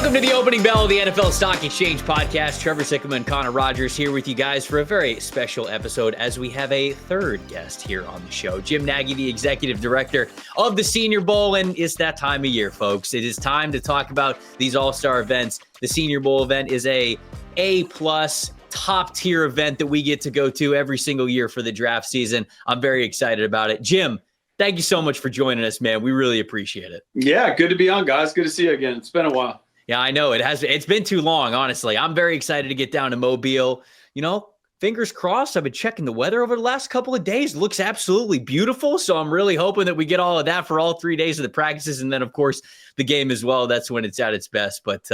Welcome to the opening bell of the NFL Stock Exchange podcast. Trevor, Sikkema, and Connor Rogers here with you guys for a very special episode as we have a third guest here on the show. Jim Nagy, the executive director of the Senior Bowl, and it's that time of year, folks. It is time to talk about these all-star events. The Senior Bowl event is a A-plus top-tier event that we get to go to every single year for the draft season. I'm very excited about it. Jim, thank you so much for joining us, man. We really appreciate it. Yeah, good to be on, guys. Good to see you again. It's been a while. Yeah, I know. It's been too long, honestly. I'm very excited to get down to Mobile. You know, fingers crossed. I've been checking the weather over the last couple of days. It looks absolutely beautiful. So I'm really hoping that we get all of that for all 3 days of the practices. And then, of course, the game as well. That's when it's at its best. But,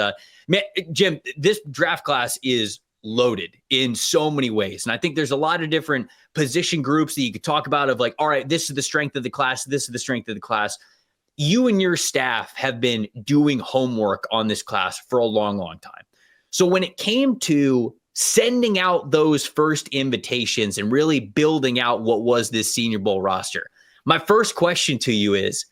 man, Jim, this draft class is loaded in so many ways. And I think there's a lot of different position groups that you could talk about of like, all right, this is the strength of the class. This is the strength of the class. You and your staff have been doing homework on this class for a long, long time. So when it came to sending out those first invitations and really building out what was this Senior Bowl roster, my first question to you is,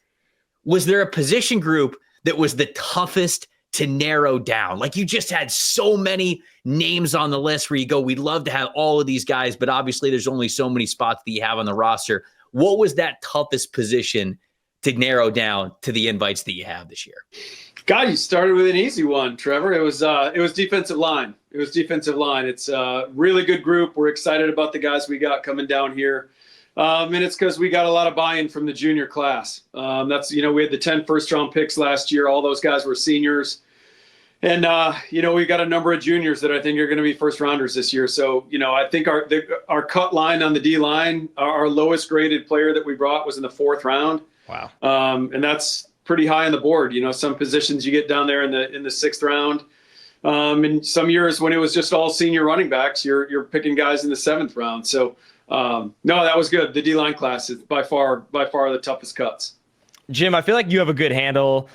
was there a position group that was the toughest to narrow down? Like you just had so many names on the list where you go, we'd love to have all of these guys, but obviously there's only so many spots that you have on the roster. What was that toughest position to narrow down to the invites that you have this year? God, you started with an easy one, Trevor. It was defensive line. It's a really good group. We're excited about the guys we got coming down here. And it's because we got a lot of buy-in from the junior class. We had the 10 first-round picks last year. All those guys were seniors. And, we got a number of juniors that I think are going to be first-rounders this year. So, I think our cut line on the D-line, our lowest-graded player that we brought was in the 4th round. Wow. And that's pretty high on the board. Some positions you get down there in the 6th round. And some years when it was just all senior running backs, you're picking guys in the 7th round. So, no, that was good. The D-line class is by far the toughest cuts. Jim, I feel like you have a good handle,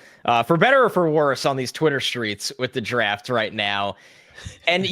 for better or for worse, on these Twitter streets with the draft right now. And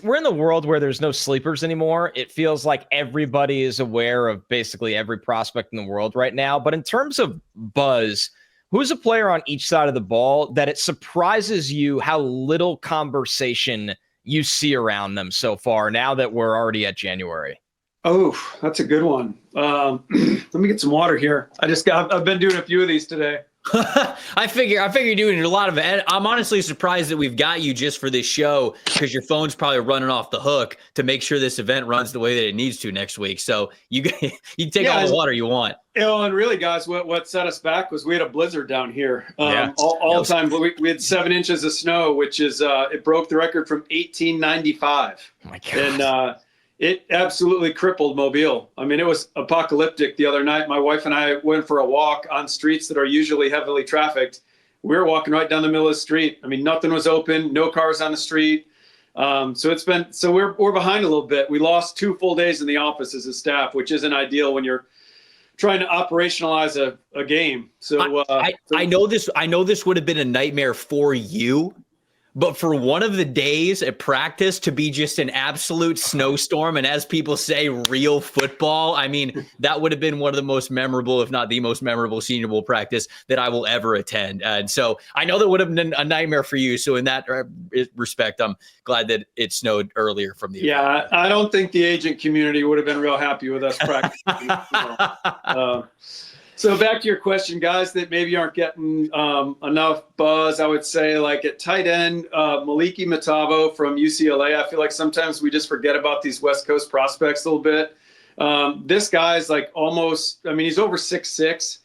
we're in the world where there's no sleepers anymore. It feels like everybody is aware of basically every prospect in the world right now. But in terms of buzz, who's a player on each side of the ball that it surprises you how little conversation you see around them so far now that we're already at January? Oh, that's a good one. Let me get some water here. I've been doing a few of these today. I figure you're doing a lot of it. I'm honestly surprised that we've got you just for this show because your phone's probably running off the hook to make sure this event runs the way that it needs to next week. So you can take all the water you want. And really, guys, what set us back was we had a blizzard down here all the time. We had 7 inches of snow, which is it broke the record from 1895. Oh my God. And it absolutely crippled Mobile. I mean, it was apocalyptic the other night. My wife and I went for a walk on streets that are usually heavily trafficked. We were walking right down the middle of the street. I mean, nothing was open, no cars on the street. So we're behind a little bit. We lost 2 full days in the office as a staff, which isn't ideal when you're trying to operationalize a game. So I know this would have been a nightmare for you. But for one of the days at practice to be just an absolute snowstorm and, as people say, real football, I mean, that would have been one of the most memorable, if not the most memorable Senior Bowl practice that I will ever attend. And so I know that would have been a nightmare for you. So in that respect, I'm glad that it snowed earlier from the event. Yeah, I don't think the agent community would have been real happy with us practicing. So back to your question, guys that maybe aren't getting enough buzz, I would say, like at tight end, Maliki Matavo from UCLA. I feel like sometimes we just forget about these West Coast prospects a little bit. This guy's like he's over 6'6".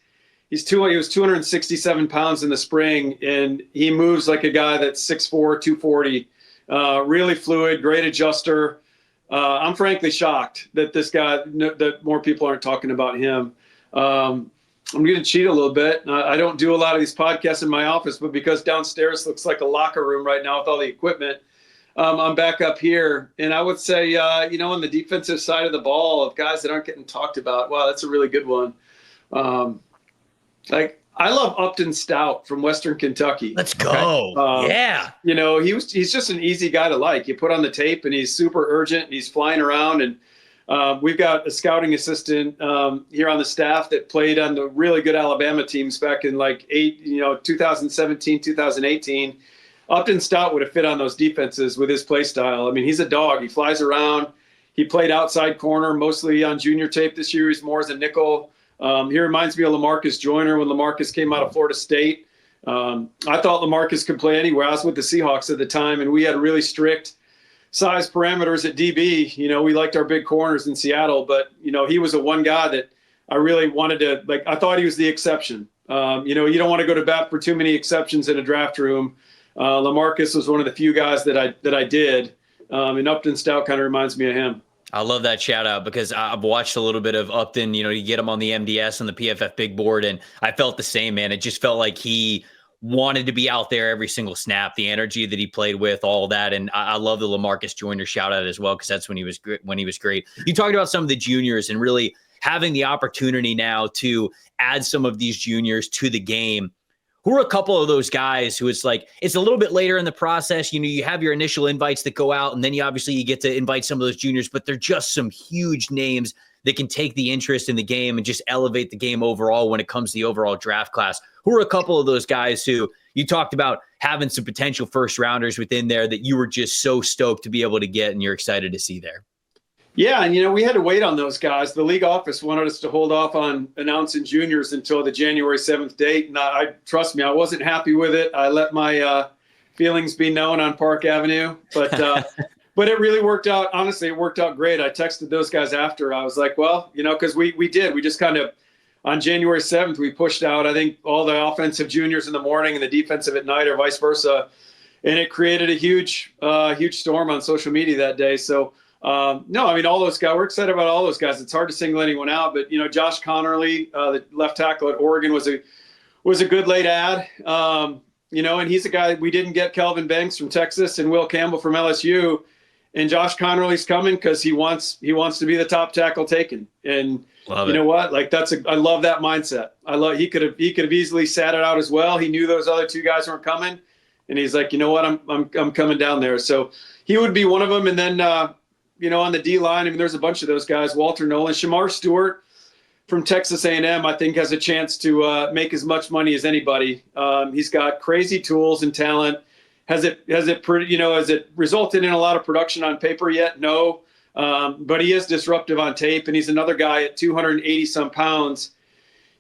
He was 267 pounds in the spring, and he moves like a guy that's 6'4", 240. Really fluid, great adjuster. I'm frankly shocked that that more people aren't talking about him. I'm going to cheat a little bit. I don't do a lot of these podcasts in my office, but because downstairs looks like a locker room right now with all the equipment, I'm back up here. And I would say, on the defensive side of the ball of guys that aren't getting talked about, wow, that's a really good one. I love Upton Stout from Western Kentucky. Let's go. Yeah. He's just an easy guy to like. You put on the tape and he's super urgent and he's flying around, and we've got a scouting assistant here on the staff that played on the really good Alabama teams back in 2017, 2018. Upton Stout would have fit on those defenses with his play style. I mean, he's a dog. He flies around. He played outside corner, mostly on junior tape this year. He's more as a nickel. He reminds me of LaMarcus Joyner when LaMarcus came out of Florida State. I thought LaMarcus could play anywhere. I was with the Seahawks at the time, and we had really strict size parameters at DB. You know, we liked our big corners in Seattle, but, you know, he was a one guy that I really wanted to, like, I thought he was the exception. You know, you don't want to go to bat for too many exceptions in a draft room. LaMarcus was one of the few guys that I did. And Upton Stout kind of reminds me of him. I love that shout out because I've watched a little bit of Upton, you know, you get him on the MDS and the PFF big board. And I felt the same, man. It just felt like he wanted to be out there every single snap, the energy that he played with, all that. And I love the LaMarcus Joyner shout out as well, because that's when he was great. You talked about some of the juniors and really having the opportunity now to add some of these juniors to the game. Who are a couple of those guys who it's like, it's a little bit later in the process, you know, you have your initial invites that go out, and then you get to invite some of those juniors, but they're just some huge names that can take the interest in the game and just elevate the game overall when it comes to the overall draft class. Who are a couple of those guys who you talked about having some potential first rounders within there that you were just so stoked to be able to get and you're excited to see there? Yeah, and, you know, we had to wait on those guys. The league office wanted us to hold off on announcing juniors until the January 7th date. And trust me, I wasn't happy with it. I let my feelings be known on Park Avenue. But but it really worked out. Honestly, it worked out great. I texted those guys after. I was like, well, you know, because we just kind of, on January 7th, we pushed out, I think, all the offensive juniors in the morning and the defensive at night, or vice versa. And it created a huge storm on social media that day. So, no, I mean, all those guys, we're excited about all those guys. It's hard to single anyone out, but, you know, Josh Connerly, the left tackle at Oregon, was a good late ad. You know, and he's a guy, we didn't get Kelvin Banks from Texas and Will Campbell from LSU, and Josh Connerly's coming because he wants to be the top tackle taken. And you know what? Like, I love that mindset. He could have easily sat it out as well. He knew those other two guys weren't coming, and he's like, you know what? I'm coming down there. So he would be one of them. And then, you know, on the D line, I mean, there's a bunch of those guys. Walter Nolan, Shamar Stewart from Texas A&M, I think, has a chance to make as much money as anybody. He's got crazy tools and talent. Has it resulted in a lot of production on paper yet? No. But he is disruptive on tape, and he's another guy at 280 some pounds.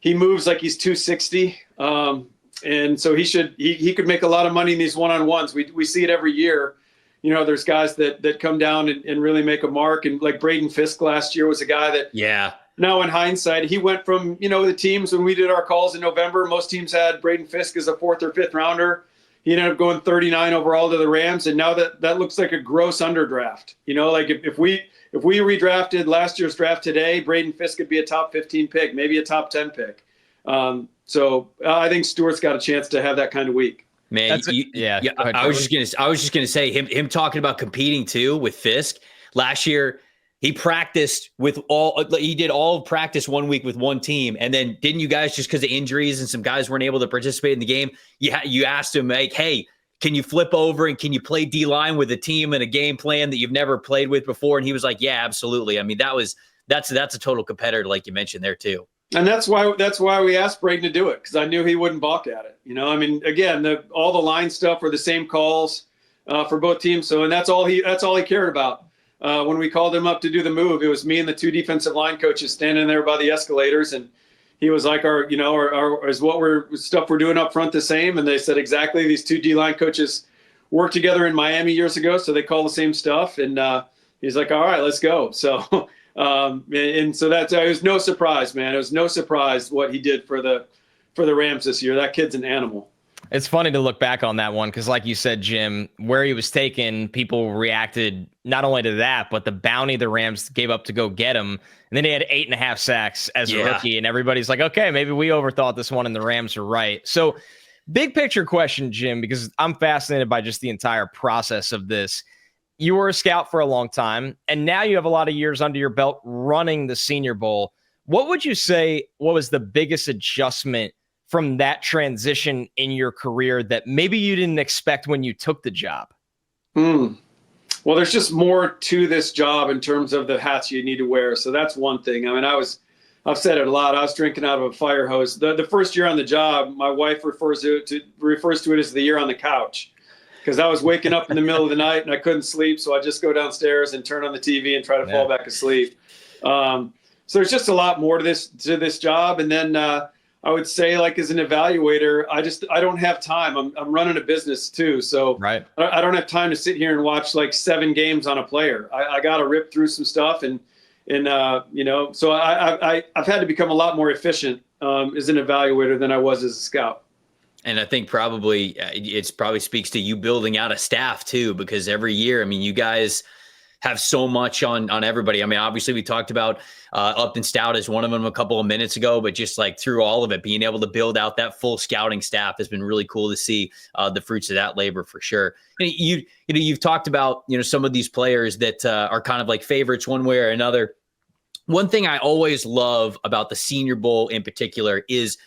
He moves like he's 260. And so he could make a lot of money in these one-on-ones. We see it every year. You know, there's guys that come down and really make a mark. And like Braden Fisk last year was a guy that, yeah. Now in hindsight, he went from, you know, the teams when we did our calls in November, most teams had Braden Fisk as a 4th or 5th rounder. He ended up going 39 overall to the Rams, and now that looks like a gross underdraft. You know, like if we redrafted last year's draft today, Braden Fisk could be a top 15 pick, maybe a top 10 pick. So I think Stewart's got a chance to have that kind of week. Man, yeah. I was just gonna say him talking about competing too with Fisk last year. He practiced he did all of practice 1 week with one team. And then didn't you guys, just because of injuries and some guys weren't able to participate in the game, you asked him, like, hey, can you flip over and can you play D-line with a team and a game plan that you've never played with before? And he was like, yeah, absolutely. I mean, that's a total competitor, like you mentioned there too. And that's why we asked Braden to do it, because I knew he wouldn't balk at it. You know, I mean, again, all the line stuff were the same calls for both teams. So, and that's all he cared about. When we called him up to do the move, it was me and the two defensive line coaches standing there by the escalators, and he was like, our stuff we're doing up front the same? And they said, exactly. These two D-line coaches worked together in Miami years ago, so they call the same stuff. And he's like, all right, let's go. So, and so it was no surprise, man. It was no surprise what he did for the Rams this year. That kid's an animal. It's funny to look back on that one because, like you said, Jim, where he was taken, people reacted not only to that, but the bounty the Rams gave up to go get him. And then he had 8.5 sacks as a rookie, and everybody's like, okay, maybe we overthought this one and the Rams are right. So big picture question, Jim, because I'm fascinated by just the entire process of this. You were a scout for a long time, and now you have a lot of years under your belt running the Senior Bowl. What would you say was the biggest adjustment from that transition in your career that maybe you didn't expect when you took the job? Well, there's just more to this job in terms of the hats you need to wear. So that's one thing. I mean, I've said it a lot. I was drinking out of a fire hose. The first year on the job, my wife refers to it as the year on the couch. because I was waking up in the middle of the night and I couldn't sleep. So I just go downstairs and turn on the TV and try to fall back asleep. So there's just a lot more to this job. And then I would say, like, as an evaluator, I don't have time. I'm running a business too. So I don't have time to sit here and watch like 7 games on a player. I got to rip through some stuff and so I've had to become a lot more efficient as an evaluator than I was as a scout. And I think probably it probably speaks to you building out a staff too, because every year, I mean, you guys have so much on everybody. I mean, obviously we talked about Upton Stout as one of them a couple of minutes ago, but just like through all of it, being able to build out that full scouting staff has been really cool to see the fruits of that labor for sure. And you've talked about, some of these players that are kind of like favorites one way or another. One thing I always love about the Senior Bowl in particular is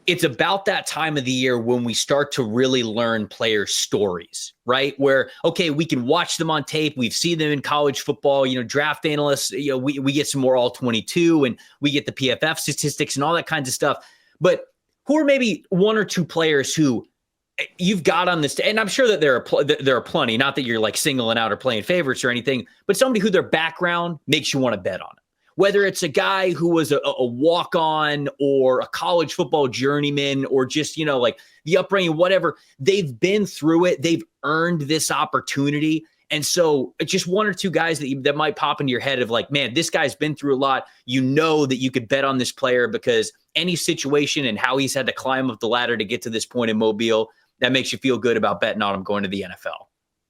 it's about that time of the year when we start to really learn player stories, right? Where, okay, we can watch them on tape. We've seen them in college football, draft analysts, we get some more all 22 and we get the PFF statistics and all that kinds of stuff. But who are maybe 1 or 2 players who you've got on this, and I'm sure that there are plenty, not that you're like singling out or playing favorites or anything, but somebody who their background makes you want to bet on it. Whether it's a guy who was a walk-on or a college football journeyman or just, like the upbringing, whatever, they've been through it. They've earned this opportunity. And so just 1 or 2 guys that might pop into your head of like, man, this guy's been through a lot. That you could bet on this player because any situation and how he's had to climb up the ladder to get to this point in Mobile, that makes you feel good about betting on him going to the NFL.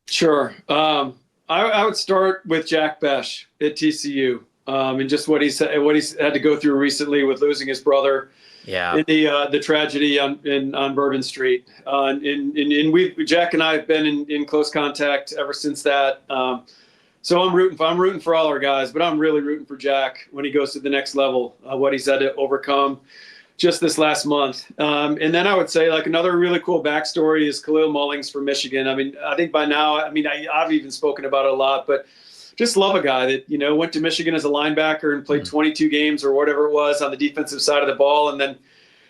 Sure. I would start with Jack Besh at TCU. And just what he's had to go through recently with losing his brother, in the tragedy on Bourbon Street, and Jack and I have been in close contact ever since that. So I'm rooting for all our guys, but I'm really rooting for Jack when he goes to the next level. What he's had to overcome just this last month, and then I would say like another really cool backstory is Khalil Mullings from Michigan. I mean, I think by now, I've even spoken about it a lot, but just love a guy that, went to Michigan as a linebacker and played 22 games or whatever it was on the defensive side of the ball, and then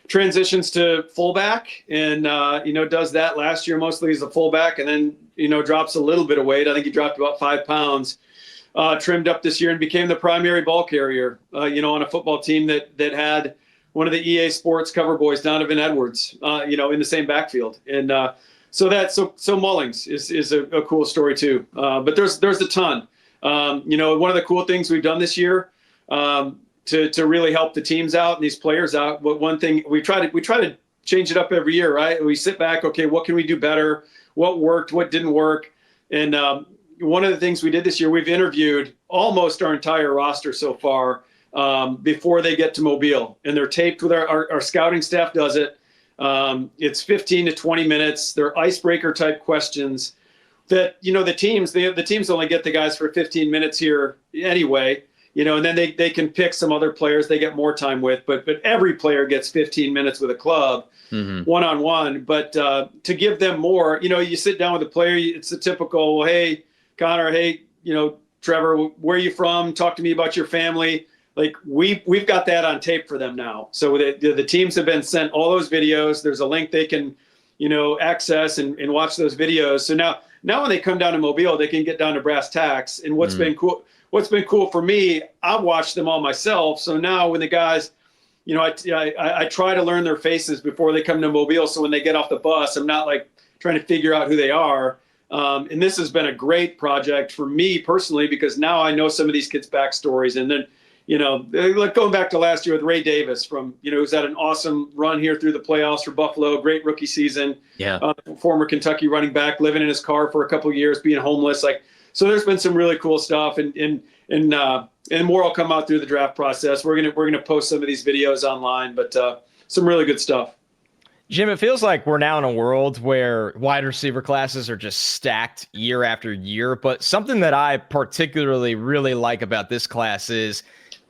transitions to fullback and, does that last year mostly as a fullback, and then, drops a little bit of weight. I think he dropped about 5 pounds, trimmed up this year and became the primary ball carrier, on a football team that had one of the EA Sports cover boys, Donovan Edwards, in the same backfield. And so Mullings is a cool story too. But there's a ton. One of the cool things we've done this year to really help the teams out and these players out. But one thing we try to change it up every year, right? We sit back, okay, what can we do better? What worked? What didn't work? And one of the things we did this year, we've interviewed almost our entire roster so far before they get to Mobile, and they're taped with our scouting staff does it. It's 15 to 20 minutes. They're icebreaker type questions. That the teams only get the guys for 15 minutes here anyway, and then they can pick some other players they get more time with, but every player gets 15 minutes with a club, one-on-one. But to give them more, you sit down with a player, it's the typical, well, hey Connor, hey Trevor, where are you from? Talk to me about your family. Like we've got that on tape for them now. So the teams have been sent all those videos. There's a link they can access and watch those videos. So now when they come down to Mobile, they can get down to brass tacks. And what's been cool for me, I've watched them all myself. So now when the guys, I try to learn their faces before they come to Mobile. So when they get off the bus, I'm not like trying to figure out who they are. And this has been a great project for me personally, because now I know some of these kids' backstories. And then, like going back to last year with Ray Davis from, who's had an awesome run here through the playoffs for Buffalo, great rookie season. Yeah. Former Kentucky running back, living in his car for a couple of years, being homeless. So there's been some really cool stuff, and more will come out through the draft process. We're gonna post some of these videos online, but some really good stuff. Jim, it feels like we're now in a world where wide receiver classes are just stacked year after year. But something that I particularly really like about this class is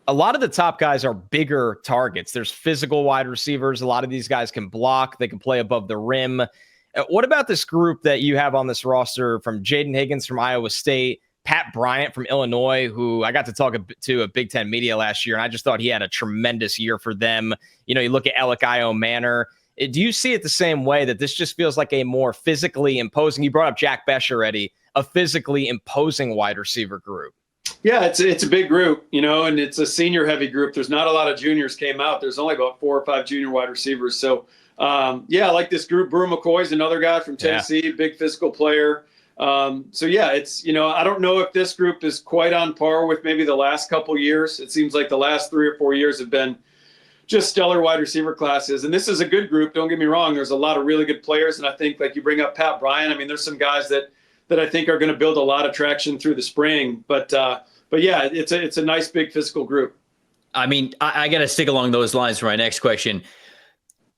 a lot of the top guys are bigger targets. There's physical wide receivers. A lot of these guys can block. They can play above the rim. What about this group that you have on this roster from Jaden Higgins from Iowa State, Pat Bryant from Illinois, who I got to talk to a Big Ten media last year, and I just thought he had a tremendous year for them. You look at Elikayo Manor. Do you see it the same way, that this just feels like a more physically imposing, you brought up Jack Besh already, a physically imposing wide receiver group? Yeah, it's a big group, and it's a senior heavy group. There's not a lot of juniors came out. There's only about 4 or 5 junior wide receivers. So, I like this group. Brew McCoy's another guy from Tennessee, big physical player. It's, I don't know if this group is quite on par with maybe the last couple years. It seems like the last 3 or 4 years have been just stellar wide receiver classes. And this is a good group. Don't get me wrong. There's a lot of really good players. And I think, like you bring up Pat Bryant, I mean, there's some guys that I think are going to build a lot of traction through the spring. But yeah, it's a nice big physical group. I mean, I got to stick along those lines for my next question.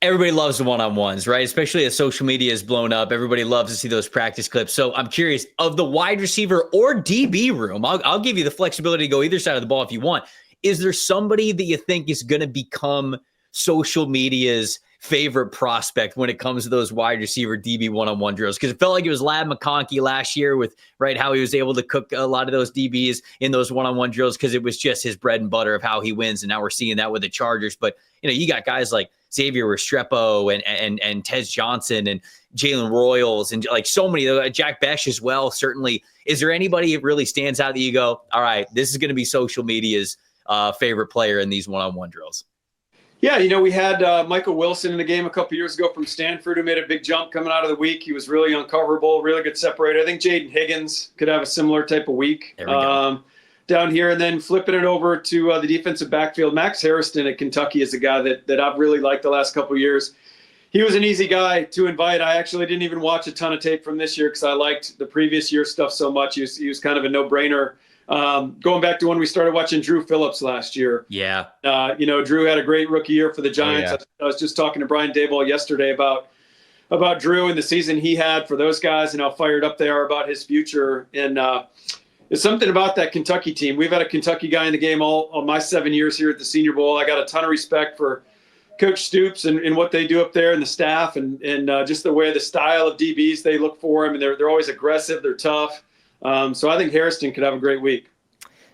Everybody loves the one-on-ones, right? Especially as social media is blown up. Everybody loves to see those practice clips. So I'm curious, of the wide receiver or DB room, I'll give you the flexibility to go either side of the ball if you want. Is there somebody that you think is going to become social media's favorite prospect when it comes to those wide receiver DB one-on-one drills? Because it felt like it was Lab McConkey last year with, right, how he was able to cook a lot of those DBs in those one-on-one drills because it was just his bread and butter of how he wins. And now we're seeing that with the Chargers. But, you got guys like Xavier Restrepo and Tez Johnson and Jalen Royals and like so many, Jack Besh as well, certainly. Is there anybody that really stands out that you go, all right, this is going to be social media's favorite player in these one-on-one drills? Yeah, we had Michael Wilson in the game a couple years ago from Stanford, who made a big jump coming out of the week. He was really uncoverable, really good separator. I think Jaden Higgins could have a similar type of week down here. And then flipping it over to the defensive backfield, Max Harrison at Kentucky is a guy that I've really liked the last couple of years. He was an easy guy to invite. I actually didn't even watch a ton of tape from this year because I liked the previous year stuff so much. He was kind of a no-brainer. Going back to when we started watching Drew Phillips last year. Yeah. Drew had a great rookie year for the Giants. Oh, yeah. I was just talking to Brian Daboll yesterday about Drew and the season he had for those guys and how fired up they are about his future. And there's something about that Kentucky team. We've had a Kentucky guy in the game all my 7 years here at the Senior Bowl. I got a ton of respect for Coach Stoops and what they do up there and the staff and just the way the style of DBs they look for him. And they're always aggressive. They're tough. So I think Harrison could have a great week.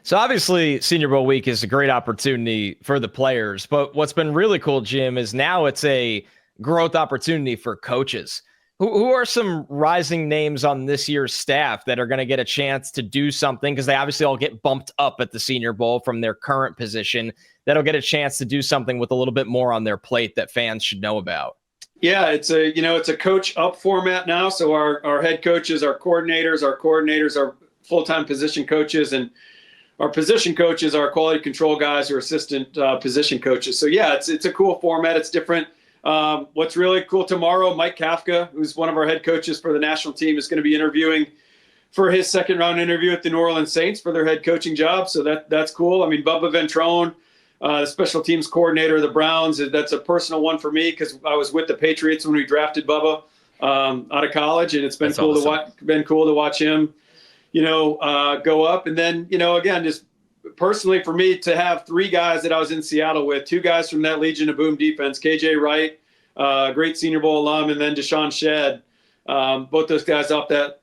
So obviously Senior Bowl week is a great opportunity for the players, but what's been really cool, Jim, is now it's a growth opportunity for coaches. Who are some rising names on this year's staff that are going to get a chance to do something? Because they obviously all get bumped up at the Senior Bowl from their current position. That'll get a chance to do something with a little bit more on their plate that fans should know about. Yeah, it's a coach up format now. So our head coaches, our coordinators are full-time position coaches, and our position coaches are quality control guys or assistant position coaches. So yeah, it's a cool format. It's different. What's really cool tomorrow, Mike Kafka, who's one of our head coaches for the national team, is going to be interviewing for his second round interview at the New Orleans Saints for their head coaching job. So that's cool. I mean, Bubba Ventrone, the special teams coordinator of the Browns, that's a personal one for me because I was with the Patriots when we drafted Bubba out of college, and it's been That's cool awesome. to watch. Been cool to watch him, go up. And then again, just personally for me to have 3 guys that I was in Seattle with, 2 guys from that Legion of Boom defense, KJ Wright, great Senior Bowl alum, and then Deshaun Shedd, both those guys off that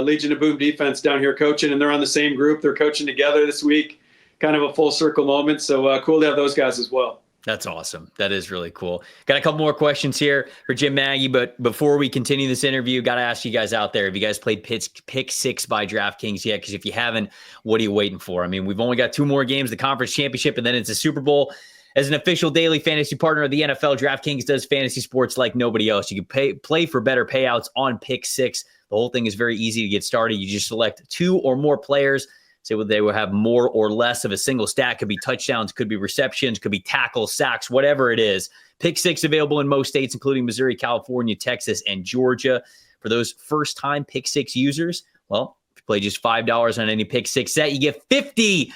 Legion of Boom defense down here coaching, and they're on the same group. They're coaching together this week. Kind of a full circle moment. So cool to have those guys as well. That's awesome. That is really cool. Got a couple more questions here for Jim Nagy, but before we continue this interview, got to ask you guys out there, have you guys played Pick 6 by DraftKings yet? Because if you haven't, what are you waiting for? I mean, we've only got 2 more games, the conference championship, and then it's a Super Bowl. As an official daily fantasy partner of the NFL, DraftKings does fantasy sports like nobody else. You can play for better payouts on Pick 6. The whole thing is very easy to get started. You just select 2 or more players. Say they will have more or less of a single stat. Could be touchdowns, could be receptions, could be tackles, sacks, whatever it is. Pick 6 available in most states, including Missouri, California, Texas, and Georgia. For those first-time Pick 6 users, well, if you play just $5 on any Pick 6 set, you get 50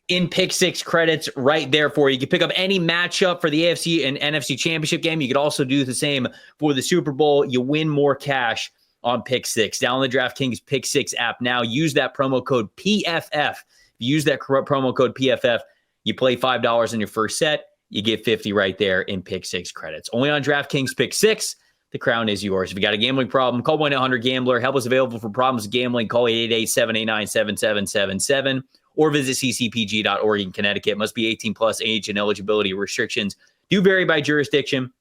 in Pick 6 credits right there for you. You can pick up any matchup for the AFC and NFC championship game. You could also do the same for the Super Bowl. You win more cash on Pick 6. Download the DraftKings Pick 6 app now. Use that promo code PFF. If you use that promo code PFF, you play $5 on your first set, you get 50 right there in Pick 6 credits. Only on DraftKings Pick 6. The crown is yours. If you got a gambling problem, call 1-800-GAMBLER. Help is available for problems with gambling. Call 888-789-7777 or visit ccpg.org in Connecticut. Must be 18 plus, age and eligibility restrictions do vary by jurisdiction.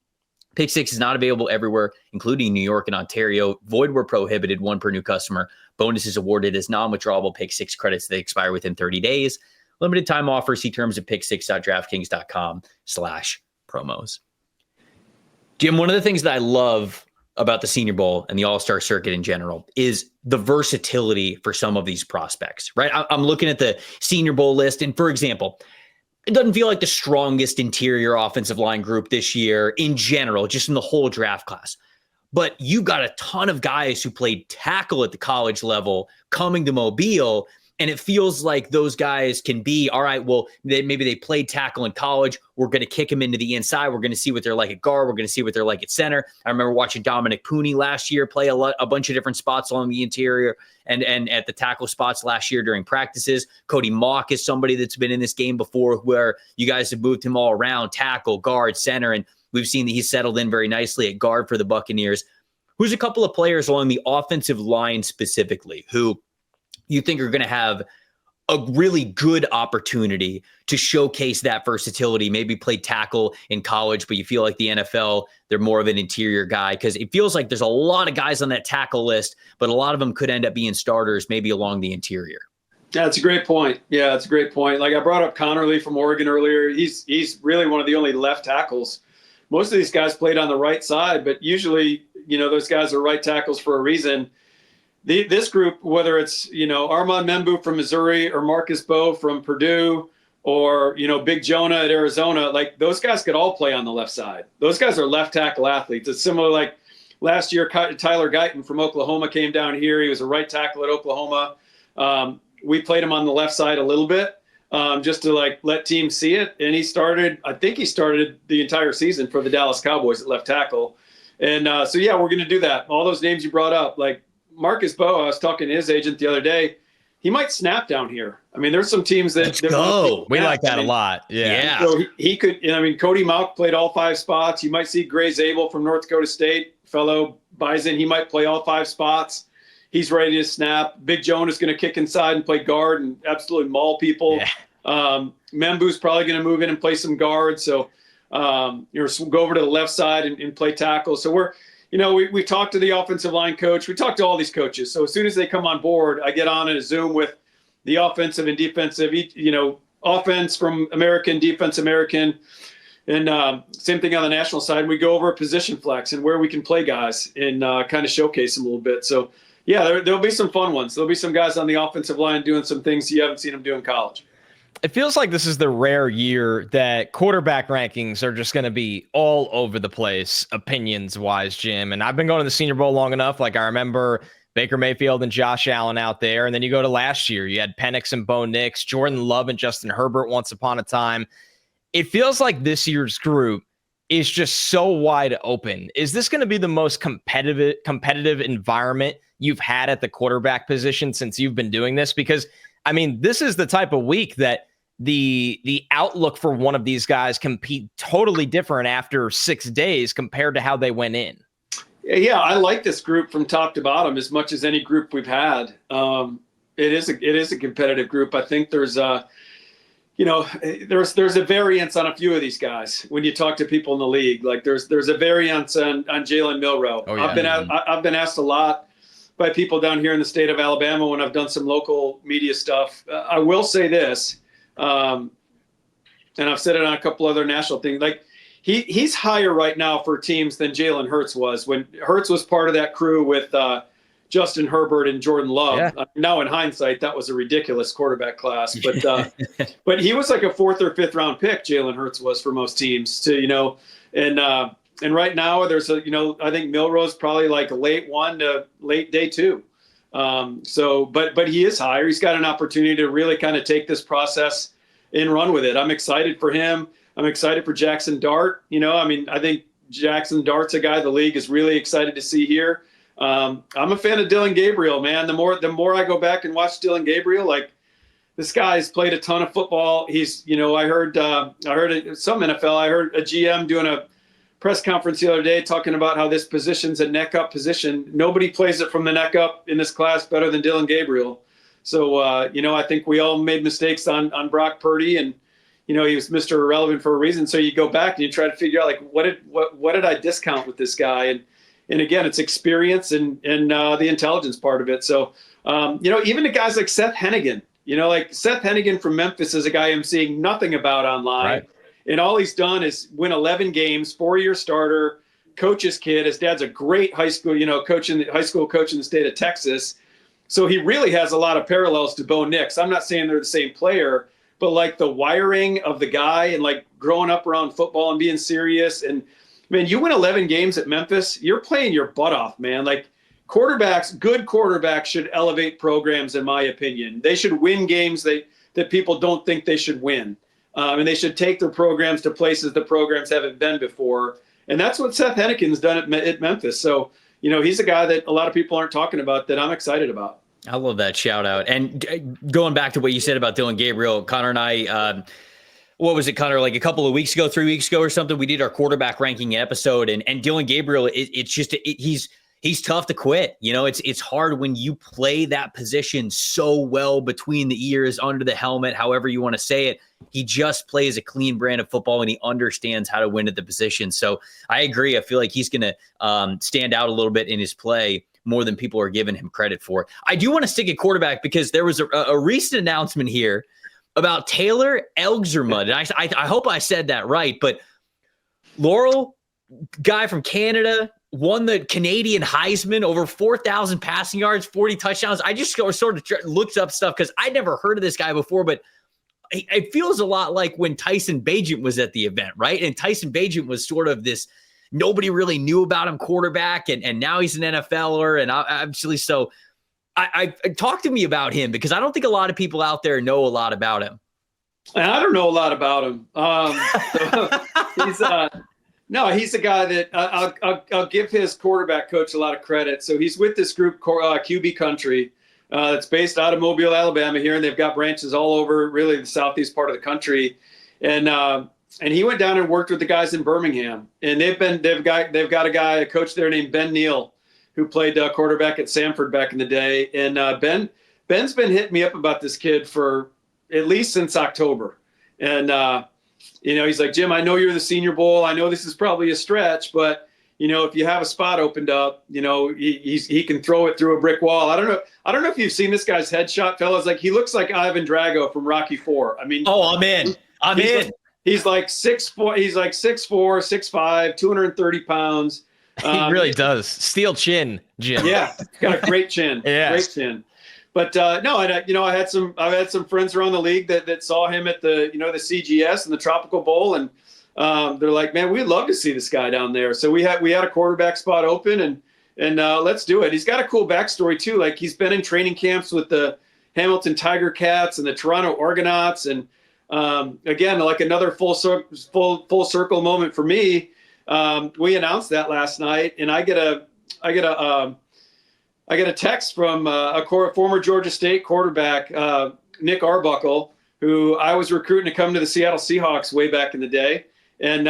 Pick Six is not available everywhere, including New York and Ontario. Void where prohibited, one per new customer. Bonus is awarded as non-withdrawable Pick Six credits that expire within 30 days. Limited time offer. See terms at picksix.draftkings.com/promos. Jim, one of the things that I love about the Senior Bowl and the All-Star circuit in general is the versatility for some of these prospects, right? I'm looking at the Senior Bowl list, and for example, it doesn't feel like the strongest interior offensive line group this year in general, just in the whole draft class. But you got a ton of guys who played tackle at the college level coming to Mobile, and it feels like those guys can be, all right, well, maybe they played tackle in college. We're going to kick them into the inside. We're going to see what they're like at guard. We're going to see what they're like at center. I remember watching Dominic Pooney last year play a bunch of different spots along the interior and at the tackle spots last year during practices. Cody Mock is somebody that's been in this game before where you guys have moved him all around, tackle, guard, center, and we've seen that he's settled in very nicely at guard for the Buccaneers. Who's a couple of players along the offensive line specifically who you think are going to have a really good opportunity to showcase that versatility, maybe play tackle in college, but you feel like the NFL, they're more of an interior guy? Because it feels like there's a lot of guys on that tackle list, but a lot of them could end up being starters maybe along the interior. Yeah, that's a great point. Yeah, that's a great point. Like I brought up Connerly from Oregon earlier. He's really one of the only left tackles. Most of these guys played on the right side, but usually, those guys are right tackles for a reason. This group, whether it's, Armand Membu from Missouri or Marcus Bowe from Purdue or, Big Jonah at Arizona, like those guys could all play on the left side. Those guys are left tackle athletes. It's similar like last year, Tyler Guyton from Oklahoma came down here. He was a right tackle at Oklahoma. We played him on the left side a little bit just to let teams see it. And he started the entire season for the Dallas Cowboys at left tackle. And so, yeah, we're going to do that. All those names you brought up, like Marcus Bowe, I was talking to his agent the other day. He might snap down here. I mean, there's some teams that we like that a lot. Yeah. So he could. Cody Mauch played all 5 spots. You might see Gray Zabel from North Dakota State, fellow Bison. He might play all 5 spots. He's ready to snap. Big Jonah's going to kick inside and play guard and absolutely maul people. Yeah. Membu's probably going to move in and play some guard. So go over to the left side and play tackle. So we talked to the offensive line coach. We talked to all these coaches. So as soon as they come on board, I get on in a Zoom with the offensive and defensive, offense from American, defense American, and same thing on the national side. We go over position flex and where we can play guys and kind of showcase them a little bit. So, yeah, there'll be some fun ones. There'll be some guys on the offensive line doing some things you haven't seen them do in college. It feels like this is the rare year that quarterback rankings are just going to be all over the place, opinions-wise, Jim. And I've been going to the Senior Bowl long enough. Like, I remember Baker Mayfield and Josh Allen out there. And then you go to last year. You had Penix and Bo Nix, Jordan Love and Justin Herbert once upon a time. It feels like this year's group is just so wide open. Is this going to be the most competitive environment you've had at the quarterback position since you've been doing this? Because, I mean, this is the type of week that the outlook for one of these guys can be totally different after 6 days compared to how they went in. Yeah, I like this group from top to bottom as much as any group we've had. It is a competitive group. I think there's a variance on a few of these guys when you talk to people in the league. Like there's a variance on Jalen Milroe. Oh, yeah. I've been asked a lot by people down here in the state of Alabama when I've done some local media stuff. I will say this. And I've said it on a couple other national things. Like he's higher right now for teams than Jalen Hurts was when Hurts was part of that crew with Justin Herbert and Jordan Love. Yeah. Now in hindsight, that was a ridiculous quarterback class, but but he was like a 4th or 5th round pick. Jalen Hurts was for most teams and right now there's I think Milroe's probably like late 1 to late day 2. But he is higher. He's got an opportunity to really kind of take this process and run with it. I'm excited for him. I'm excited for Jackson Dart. I think Jackson Dart's a guy the league is really excited to see here. I'm a fan of Dylan Gabriel, man. The more I go back and watch Dylan Gabriel, like this guy's played a ton of football. He's, I heard some NFL. I heard a GM doing a press conference the other day talking about how this position's a neck up position. Nobody plays it from the neck up in this class better than Dylan Gabriel. So, I think we all made mistakes on Brock Purdy and, he was Mr. Irrelevant for a reason. So you go back and you try to figure out, like, what did I discount with this guy? And again, it's experience and the intelligence part of it. So, even the guys like Seth Hennigan, like Seth Hennigan from Memphis is a guy I'm seeing nothing about online. Right. And all he's done is win 11 games, 4-year starter, coach his kid. His dad's a great high school coach in the state of Texas. So he really has a lot of parallels to Bo Nix. I'm not saying they're the same player, but like the wiring of the guy and like growing up around football and being serious. And man, you win 11 games at Memphis, you're playing your butt off, man. Like good quarterbacks should elevate programs, in my opinion. They should win games that people don't think they should win. And they should take their programs to places the programs haven't been before. And that's what Seth Hennigan's done at Memphis. So, he's a guy that a lot of people aren't talking about that I'm excited about. I love that shout out. And going back to what you said about Dylan Gabriel, Connor and I, what was it, Connor, like a couple of weeks ago, 3 weeks ago or something, we did our quarterback ranking episode, and Dylan Gabriel, he's tough to quit. It's hard when you play that position so well between the ears, under the helmet, however you want to say it. He just plays a clean brand of football and he understands how to win at the position. So I agree. I feel like he's going to stand out a little bit in his play more than people are giving him credit for. I do want to stick at quarterback because there was a recent announcement here about Taylor Elgsermud. And I hope I said that right, but Laurel, guy from Canada, won the Canadian Heisman, over 4,000 passing yards, 40 touchdowns. I just sort of looked up stuff because I'd never heard of this guy before, but it feels a lot like when Tyson Bagent was at the event, right? And Tyson Bagent was sort of this, nobody really knew about him quarterback, and now he's an NFLer. And actually, so I talk to me about him because I don't think a lot of people out there know a lot about him. I don't know a lot about him. He's a guy that I'll give his quarterback coach a lot of credit. So he's with this group, QB Country. It's based out of Mobile, Alabama here, and they've got branches all over really the southeast part of the country. And he went down and worked with the guys in Birmingham. And they've got a coach there named Ben Neal, who played quarterback at Samford back in the day. And Ben's been hitting me up about this kid for at least since October. And he's like, Jim, I know you're the Senior Bowl. I know this is probably a stretch, but if you have a spot opened up, he can throw it through a brick wall. I don't know if you've seen this guy's headshot, fellas. Like, he looks like Ivan Drago from Rocky IV. I mean, I'm in. He's like 6'4", 6'5", 230 pounds. He really does. Steel chin, Jim. Yeah, got a great chin. Yeah. Great chin. But I had some friends around the league that saw him at the CGS and the Tropical Bowl, and they're like, man, we'd love to see this guy down there. So we had a quarterback spot open, and let's do it. He's got a cool backstory too. Like, he's been in training camps with the Hamilton Tiger Cats and the Toronto Argonauts, and again, like another full circle moment for me. We announced that last night, and I get a text from a former Georgia State quarterback, Nick Arbuckle, who I was recruiting to come to the Seattle Seahawks way back in the day. And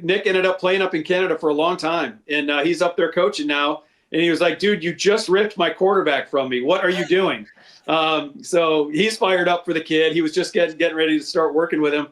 Nick ended up playing up in Canada for a long time. And he's up there coaching now. And he was like, dude, you just ripped my quarterback from me. What are you doing? So he's fired up for the kid. He was just getting ready to start working with him.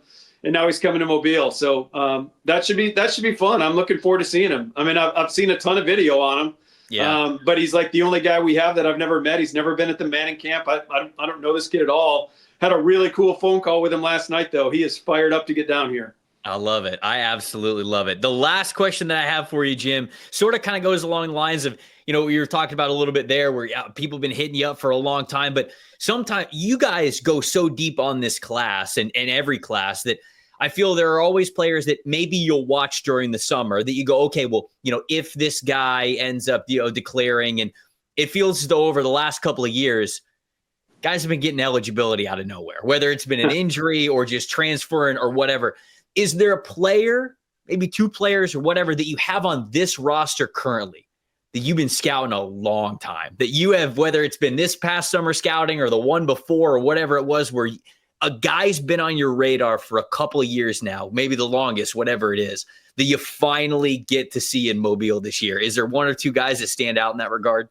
And now he's coming to Mobile. So that should be fun. I'm looking forward to seeing him. I mean, I've seen a ton of video on him. Yeah. But he's like the only guy we have that I've never met. He's never been at the Manning camp. I don't know this kid at all. Had a really cool phone call with him last night, though. He is fired up to get down here. I love it. I absolutely love it. The last question that I have for you, Jim, sort of kind of goes along the lines of, we were talking about a little bit there where people have been hitting you up for a long time, but sometimes you guys go so deep on this class and every class that I feel there are always players that maybe you'll watch during the summer that you go, okay, well, if this guy ends up, declaring, and it feels as though over the last couple of years, guys have been getting eligibility out of nowhere, whether it's been an injury or just transferring or whatever. Is there a player, maybe two players or whatever, that you have on this roster currently that you've been scouting a long time, that you have, whether it's been this past summer scouting or the one before or whatever it was, where a guy's been on your radar for a couple of years now, maybe the longest, whatever it is, that you finally get to see in Mobile this year? Is there one or two guys that stand out in that regard?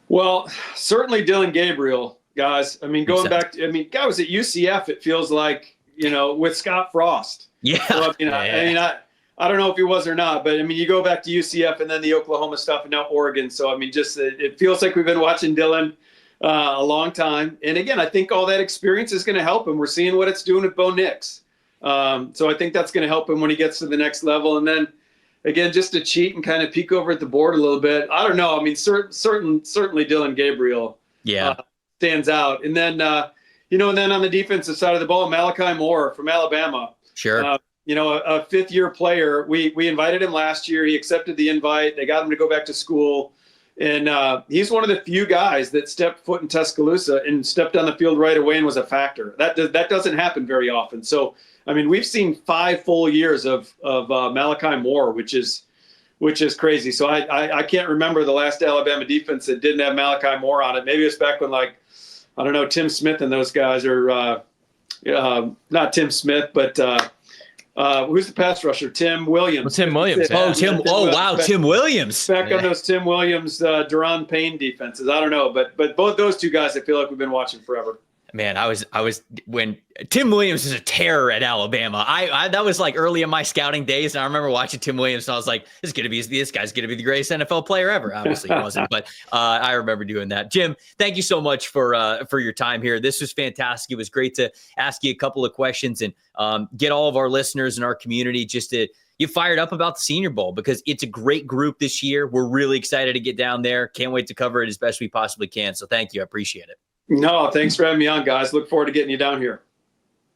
Well, certainly Dylan Gabriel, guys. I mean, guy was at UCF, it feels like, with Scott Frost. Yeah. So, I don't know if he was or not, but I mean, you go back to UCF and then the Oklahoma stuff and now Oregon. So, I mean, just it feels like we've been watching Dylan a long time. And again, I think all that experience is going to help him. We're seeing what it's doing with Bo Nix. So I think that's going to help him when he gets to the next level. And then, again, just to cheat and kind of peek over at the board a little bit. I don't know. I mean, certainly Dylan Gabriel stands out. And then, and then on the defensive side of the ball, Malachi Moore from Alabama. Sure. A fifth-year player. We invited him last year. He accepted the invite. They got him to go back to school. And he's one of the few guys that stepped foot in Tuscaloosa and stepped on the field right away and was a factor. That doesn't happen very often. So, I mean, we've seen 5 full years of Malachi Moore, which is crazy. So I can't remember the last Alabama defense that didn't have Malachi Moore on it. Maybe it's back when, like, I don't know, Tim Smith and those guys are not Tim Smith, but who's the pass rusher? Tim Williams. Well, Tim Williams. Tim Williams. Back on those Tim Williams, Duron Payne defenses. I don't know, but both those two guys, I feel like we've been watching forever. Man, I was when Tim Williams is a terror at Alabama. I that was like early in my scouting days, and I remember watching Tim Williams, and I was like, this guy's gonna be the greatest NFL player ever. Obviously, he wasn't, but I remember doing that. Jim, thank you so much for your time here. This was fantastic. It was great to ask you a couple of questions and get all of our listeners and our community just to get fired up about the Senior Bowl, because it's a great group this year. We're really excited to get down there. Can't wait to cover it as best we possibly can. So thank you. I appreciate it. No, thanks for having me on, guys. Look forward to getting you down here.